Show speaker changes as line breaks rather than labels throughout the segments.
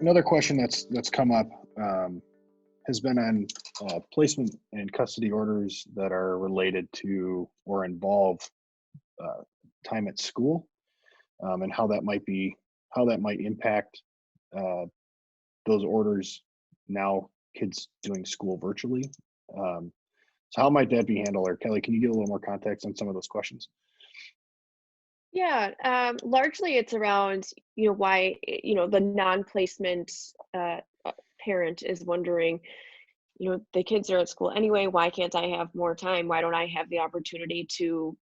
Another question that's come up has been on placement and custody orders that are related to or involve time at school, and how that might impact those orders now, kids doing school virtually. So how might that be handled? Or Kelley, can you give a little more context on some of those questions?
Yeah, largely it's around, why, the non-placement parent is wondering, the kids are at school anyway, why can't I have more time? Why don't I have the opportunity to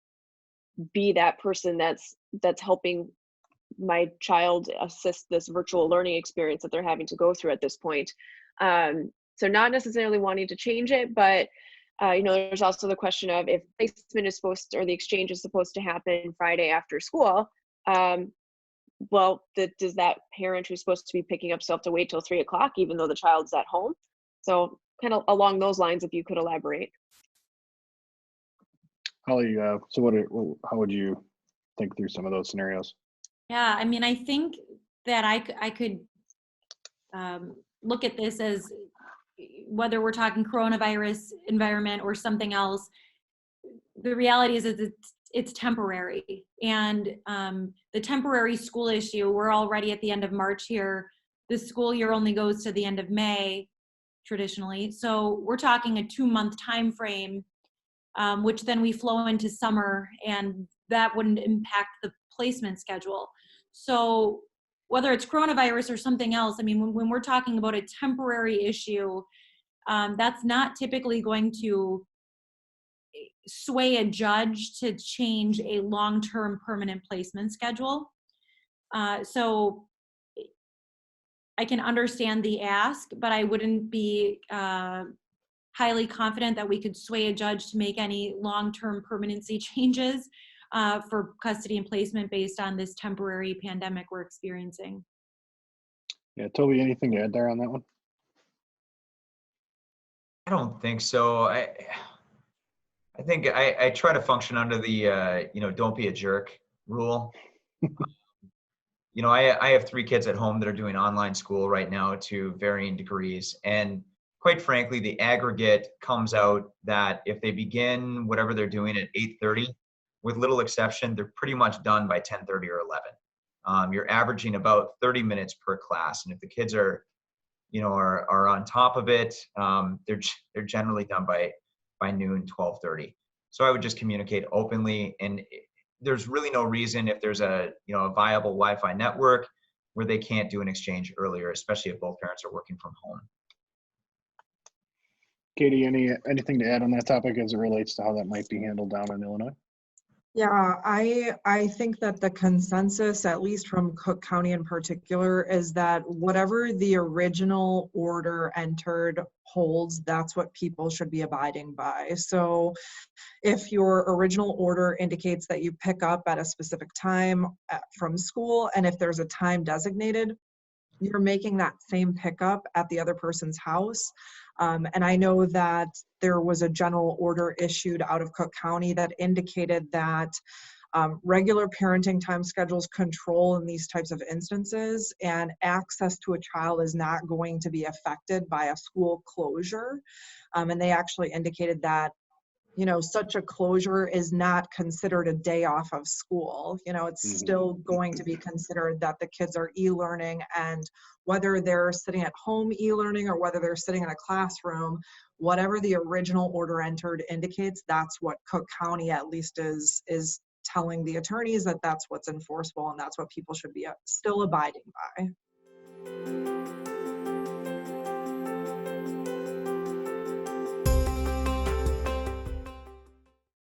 be that person that's helping my child assist this virtual learning experience that they're having to go through at this point? So not necessarily wanting to change it, but there's also the question of if placement is supposed to, or the exchange is supposed to happen Friday after school. Well, does that parent who's supposed to be picking up still have to wait till 3 o'clock, even though the child's at home? So kind of along those lines, if you could elaborate.
Holly, how would you think through some of those scenarios?
Yeah, I mean, I think that I could look at this as, whether we're talking coronavirus environment or something else, the reality is it's temporary. And the temporary school issue, we're already at the end of March here. The school year only goes to the end of May, traditionally. So we're talking a 2-month time frame, which then we flow into summer, and that wouldn't impact the placement schedule. So whether it's coronavirus or something else, I mean, when we're talking about a temporary issue, that's not typically going to sway a judge to change a long-term permanent placement schedule. So I can understand the ask, but I wouldn't be highly confident that we could sway a judge to make any long-term permanency changes for custody and placement based on this temporary pandemic we're experiencing.
Yeah, Toby, anything to add there on that one?
I don't think so. I think I try to function under the don't be a jerk rule. I have 3 kids at home that are doing online school right now to varying degrees, and quite frankly, the aggregate comes out that if they begin whatever they're doing at 8:30, with little exception, they're pretty much done by 10:30 or 11. You're averaging about 30 minutes per class, and if the kids are on top of it, they're generally done by noon, 12:30. So I would just communicate openly, and there's really no reason, if there's a viable Wi-Fi network, where they can't do an exchange earlier, especially if both parents are working from home.
Katie, anything to add on that topic as it relates to how that might be handled down in Illinois?
Yeah, I think that the consensus, at least from Cook County in particular, is that whatever the original order entered holds, that's what people should be abiding by. So if your original order indicates that you pick up at a specific time from school, and if there's a time designated, you're making that same pickup at the other person's house. And I know that there was a general order issued out of Cook County that indicated that regular parenting time schedules control in these types of instances, and access to a child is not going to be affected by a school closure. And they actually indicated that such a closure is not considered a day off of school. It's still going to be considered that the kids are e-learning, and whether they're sitting at home e-learning or whether they're sitting in a classroom, whatever the original order entered indicates, that's what Cook County at least is telling the attorneys, that that's what's enforceable, and that's what people should be still abiding by.